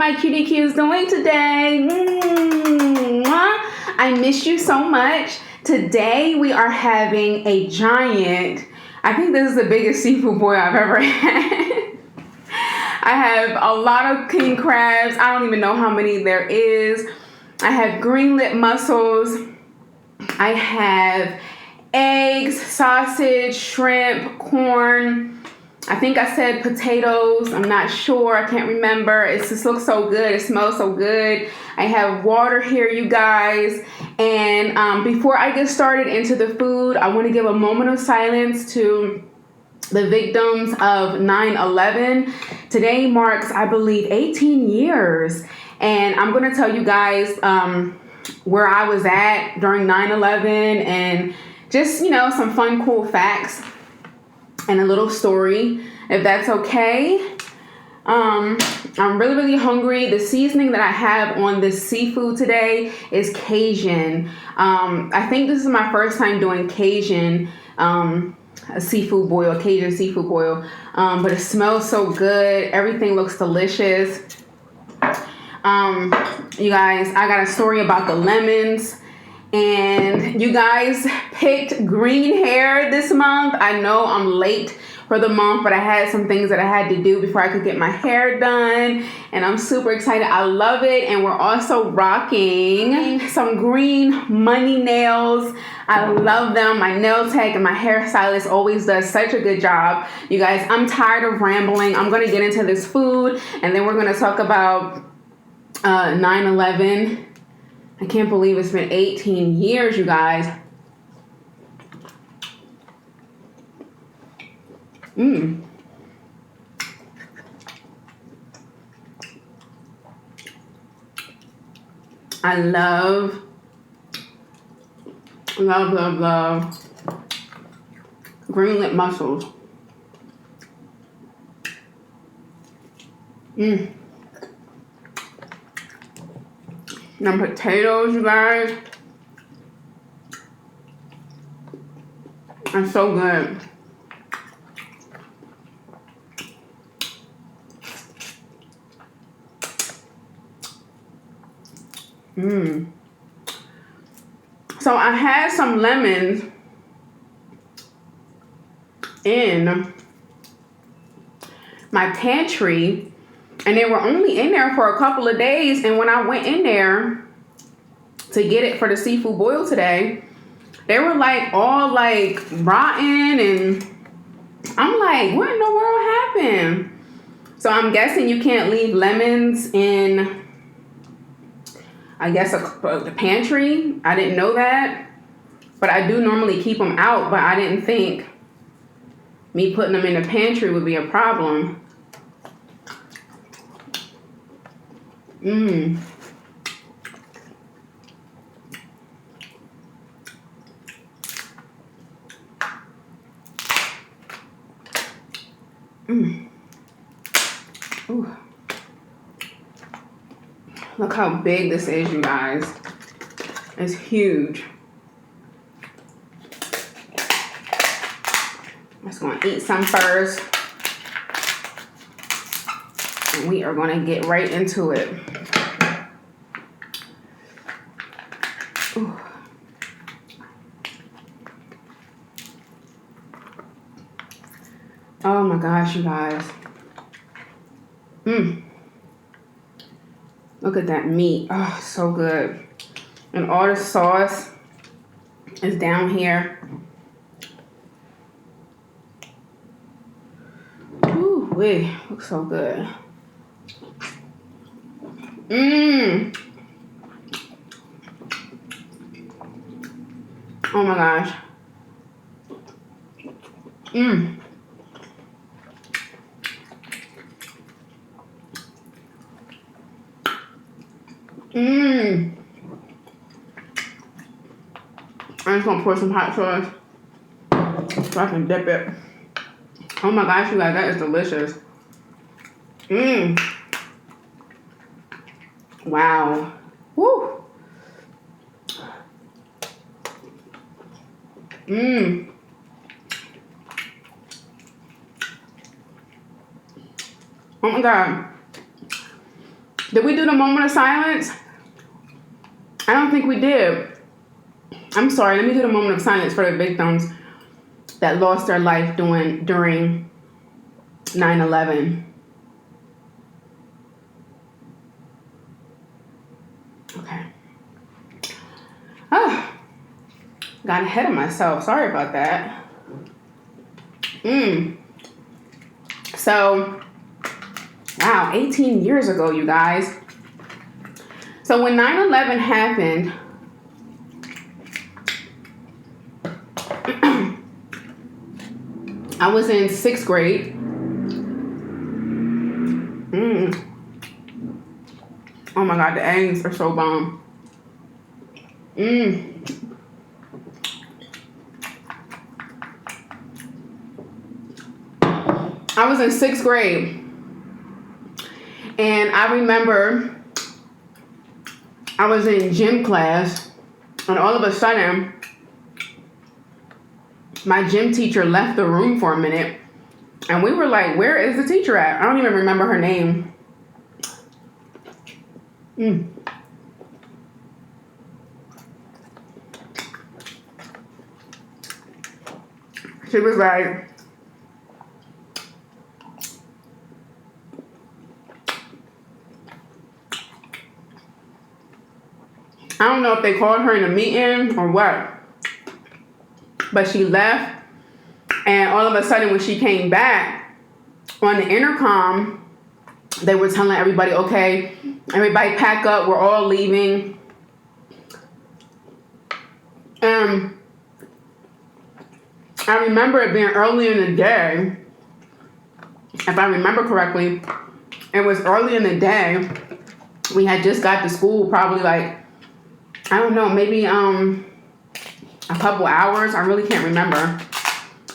my cutie cues doing today? I miss you so much. Today we are having a giant, I think this is the biggest seafood boil I've ever had. I have a lot of king crabs. I don't even know how many there is. I have green lip mussels. I have eggs, sausage, shrimp, corn. I think I said potatoes. I'm not sure. I can't remember. It just looks so good. It smells so good. I have water here, you guys. And before I get started into the food, I want to give a moment of silence to the victims of 9/11. Today marks, I believe, 18 years. And I'm going to tell you guys where I was at during 9/11 and just, you know, some fun, cool facts and a little story, if that's okay. I'm really, really hungry. The seasoning that I have on this seafood today is Cajun. I think this is my first time doing Cajun, a seafood boil, a Cajun seafood boil. But it smells so good. Everything looks delicious. You guys, I got a story about the lemons. And you guys picked green hair this month. I know I'm late for the month, but I had some things that I had to do before I could get my hair done. And I'm super excited. I love it. And we're also rocking some green money nails. I love them. My nail tech and my hairstylist always does such a good job. You guys, I'm tired of rambling. I'm going to get into this food, and then we're going to talk about 9/11. I can't believe it's been 18 years, you guys. I love green lip mussels. And potatoes, you guys, are so good. So I had some lemons in my pantry, and they were only in there for a couple of days. And when I went in there to get it for the seafood boil today, they were like all like rotten, and I'm like, what in the world happened? So I'm guessing you can't leave lemons in, I guess, the pantry. I didn't know that, but I do normally keep them out, but I didn't think me putting them in the pantry would be a problem. Ooh. Look how big this is, you guys. It's huge. I'm just going to eat some first. And we are going to get right into it. Ooh. Oh my gosh, you guys. Look at that meat. Oh, so good. And all the sauce is down here. Ooh, wait, looks so good. Oh my gosh. I'm just gonna pour some hot sauce so I can dip it. Oh my gosh, you guys, that is delicious. Wow. Woo. Oh my God. Did we do the moment of silence? I don't think we did. I'm sorry. Let me do the moment of silence for the victims that lost their life during 9/11. Okay. Oh, got ahead of myself. Sorry about that. So, wow, 18 years ago, you guys. So when 9/11 happened, I was in 6th grade. Oh my God, the eggs are so bomb. I was in 6th grade. And I remember I was in gym class, and all of a sudden, my gym teacher left the room for a minute, and we were like, where is the teacher at? I don't even remember her name. She was like, I don't know if they called her in a meeting or what, but she left, and all of a sudden when she came back, on the intercom, they were telling everybody, okay, everybody pack up, we're all leaving. I remember it being early in the day. If I remember correctly, it was early in the day. We had just got to school, probably like, I don't know, maybe a couple hours. I really can't remember.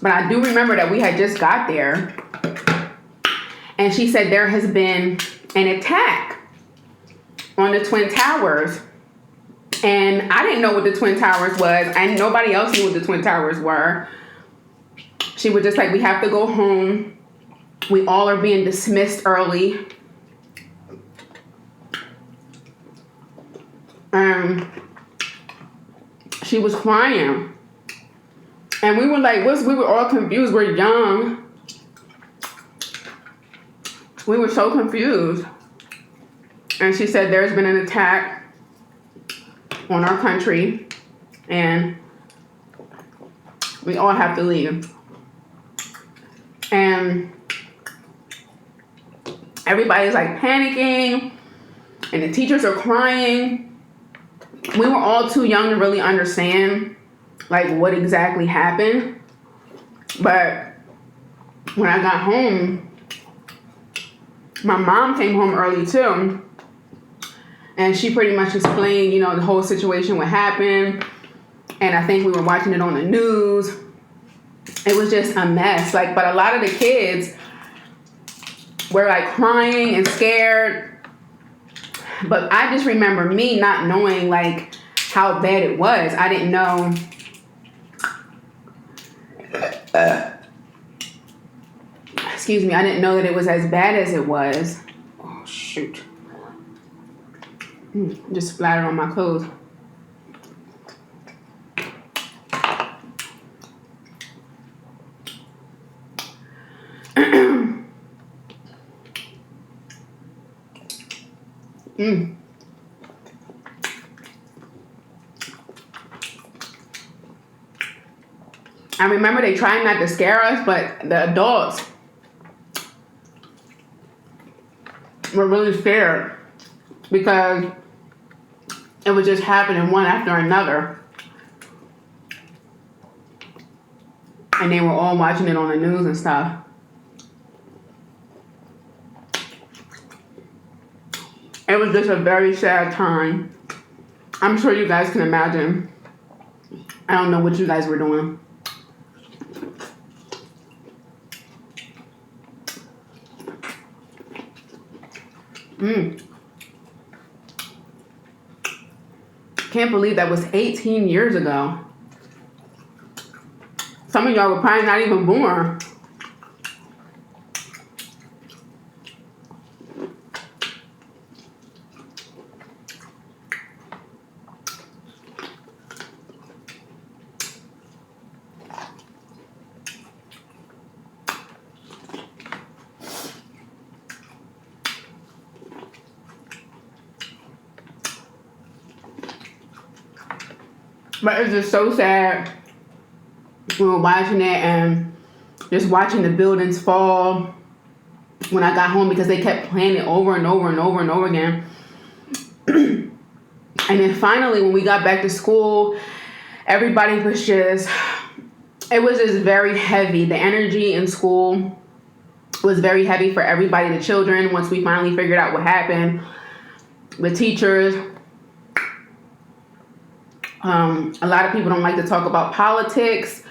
But I do remember that we had just got there. And she said there has been an attack on the Twin Towers. And I didn't know what the Twin Towers was, and nobody else knew what the Twin Towers were. She was just like, we have to go home. We all are being dismissed early. She was crying. And we were like, we were all confused. We're young. We were so confused. And she said, there's been an attack on our country, and we all have to leave. And everybody's like panicking, and the teachers are crying. We were all too young to really understand like what exactly happened. But when I got home, my mom came home early too. And she pretty much explained, you know, the whole situation, what happened. And I think we were watching it on the news. It was just a mess. Like, but a lot of the kids were like crying and scared. But I just remember me not knowing like how bad it was. I didn't know. Excuse me. I didn't know that it was as bad as it was. Oh, shoot. Just splattered on my clothes. I remember they tried not to scare us, but the adults were really scared because it was just happening one after another. And they were all watching it on the news and stuff. It was just a very sad time. I'm sure you guys can imagine. I don't know what you guys were doing. Can't believe that was 18 years ago. Some of y'all were probably not even born. But it's just so sad. We were watching it and just watching the buildings fall when I got home because they kept playing it over and over and over and over again. And then finally, when we got back to school, everybody was just, it was just very heavy. The energy in school was very heavy for everybody, the children, once we finally figured out what happened. The teachers, a lot of people don't like to talk about politics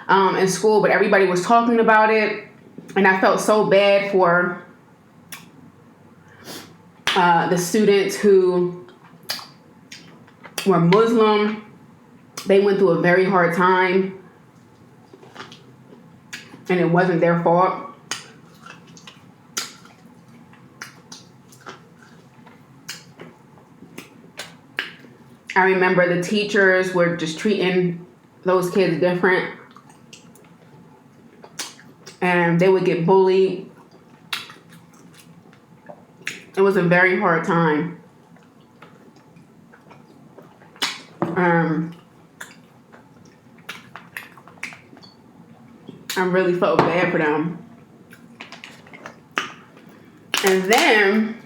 in school, but everybody was talking about it. And I felt so bad for the students who were Muslim. They went through a very hard time, and it wasn't their fault. I remember the teachers were just treating those kids different, and they would get bullied. It was a very hard time. I really felt bad for them. And then,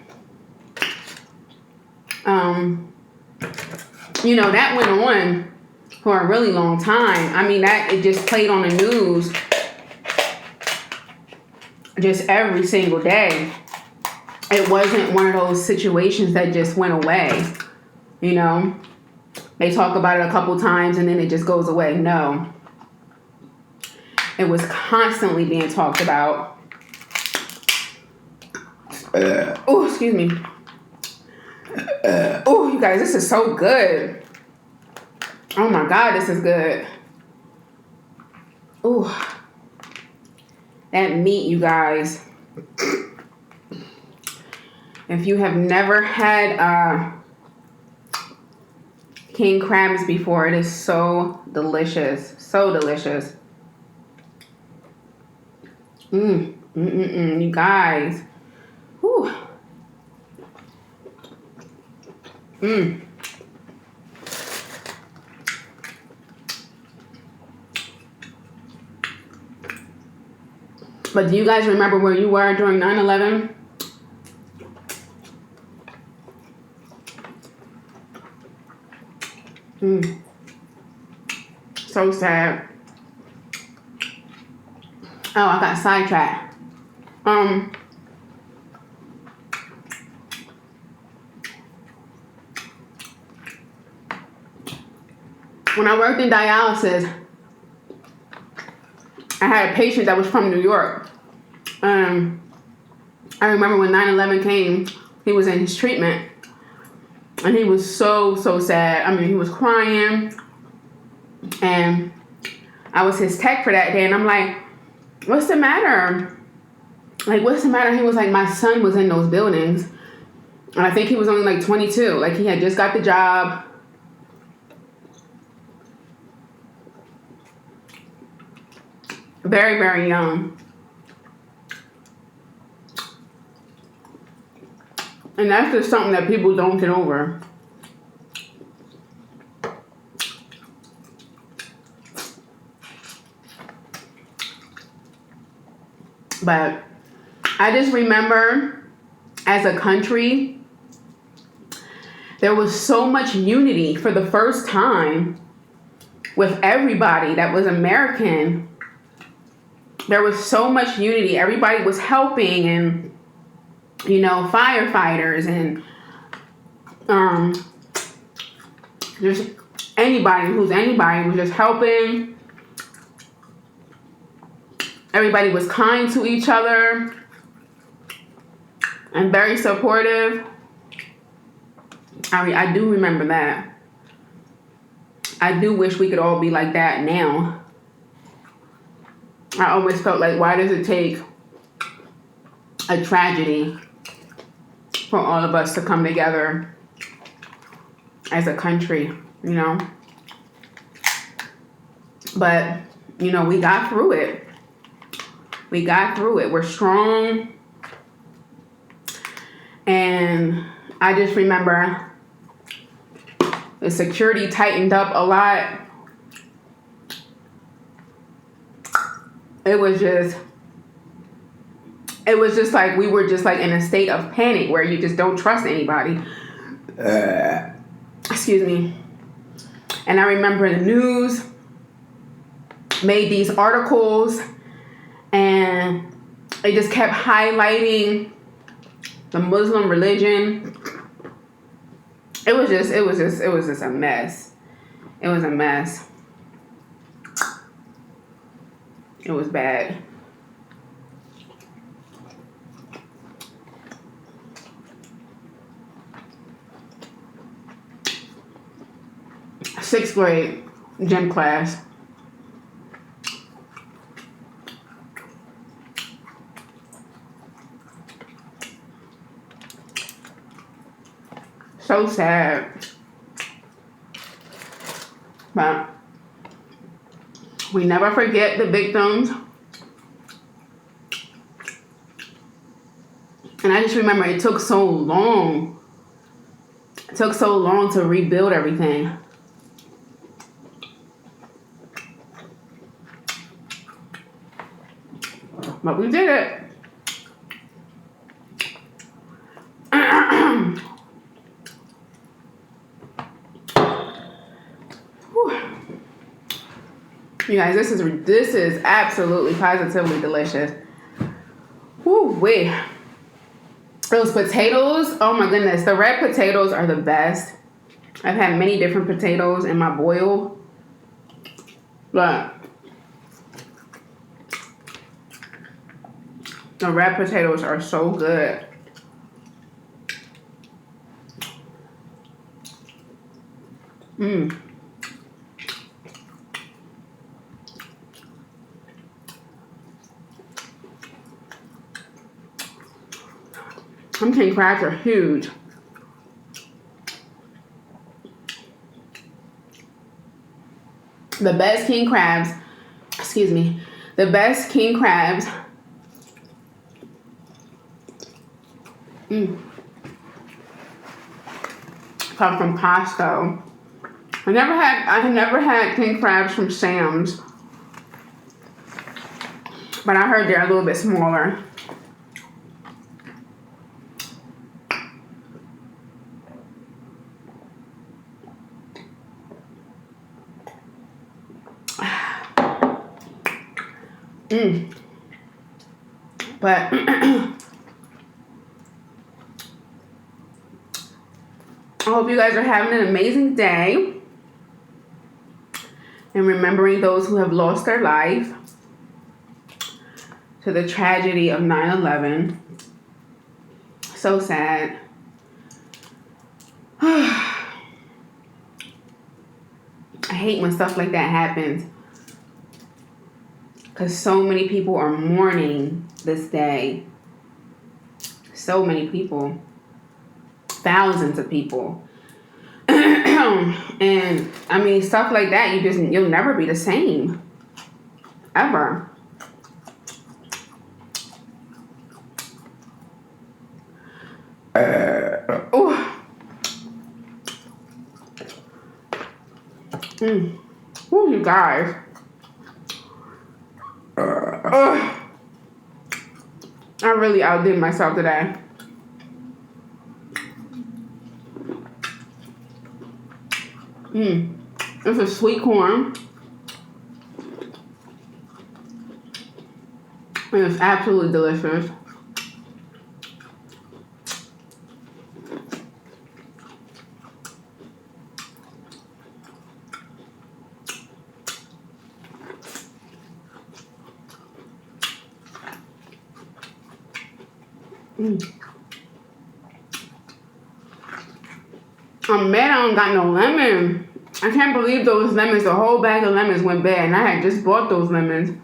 that went on for a really long time. I mean, it just played on the news just every single day. It wasn't one of those situations that just went away. They talk about it a couple times and then it just goes away. No. It was constantly being talked about. Oh, excuse me. Oh, you guys, this is so good. Oh my God, this is good. Oh, that meat, you guys. If you have never had king crabs before, it is so delicious. So delicious. You guys. Whew. But do you guys remember where you were during 9/11? So sad. Oh, I got sidetracked. When I worked in dialysis, I had a patient that was from New York. I remember when 9/11 came, he was in his treatment. And he was so sad. I mean, he was crying. And I was his tech for that day. And I'm like, what's the matter? Like, what's the matter? He was like, my son was in those buildings. And I think he was only like 22. Like, he had just got the job. Very, very young. And that's just something that people don't get over. But I just remember as a country, there was so much unity for the first time with everybody that was American. There was so much unity. Everybody was helping, and firefighters and just anybody was just helping. Everybody was kind to each other and very supportive. I do remember that. I do wish we could all be like that now. I always felt like, why does it take a tragedy for all of us to come together as a country, But, we got through it. We got through it. We're strong. And I just remember The security tightened up a lot. It was just like we were just like in a state of panic where you just don't trust anybody. Excuse me. And I remember the news made these articles and they just kept highlighting the Muslim religion. It was just a mess. It was a mess. It was bad. Sixth grade gym class. So sad. But we never forget the victims. And I just remember it took so long. It took so long to rebuild everything. But we did it. You guys, this is absolutely positively delicious. Woo wee. Those potatoes, oh my goodness, the red potatoes are the best. I've had many different potatoes in my boil, but the red potatoes are so good. Some king crabs are huge. The best king crabs, the best king crabs come from Costco. I have never had king crabs from Sam's, but I heard they're a little bit smaller. But I hope you guys are having an amazing day and remembering those who have lost their life to the tragedy of 9/11. So sad. I hate when stuff like that happens, because so many people are mourning this day. So many people. Thousands of people. And I mean, stuff like that, you'll never be the same. Ever. Oh, you guys. I really outdid myself today. This is sweet corn. And it's absolutely delicious. I'm mad I don't got no lemon. I can't believe those lemons, the whole bag of lemons went bad, and I had just bought those lemons.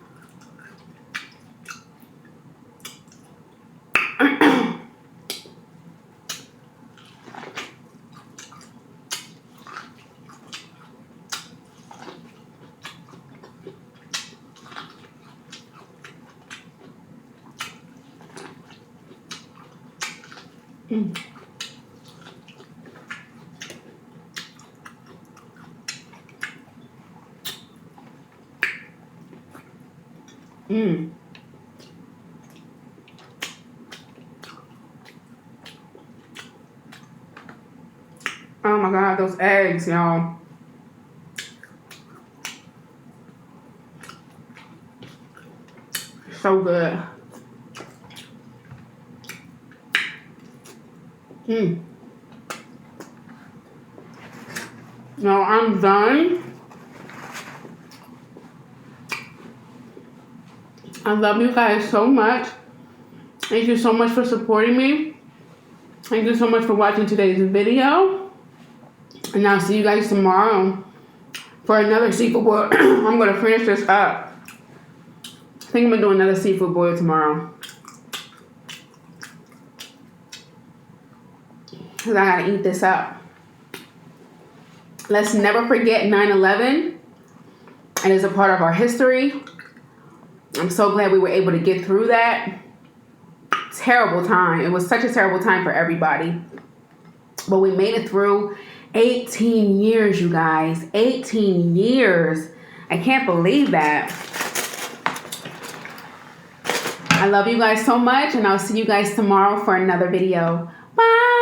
Oh my God, those eggs, y'all. So good. No, I'm done. I love you guys so much. Thank you so much for supporting me. Thank you so much for watching today's video. And I'll see you guys tomorrow for another seafood boil. I'm going to finish this up. I think I'm going to do another seafood boil tomorrow. Because I got to eat this up. Let's never forget 9/11. It is a part of our history. I'm so glad we were able to get through that. Terrible time. It was such a terrible time for everybody. But we made it through 18 years, you guys. 18 years. I can't believe that. I love you guys so much, and I'll see you guys tomorrow for another video. Bye.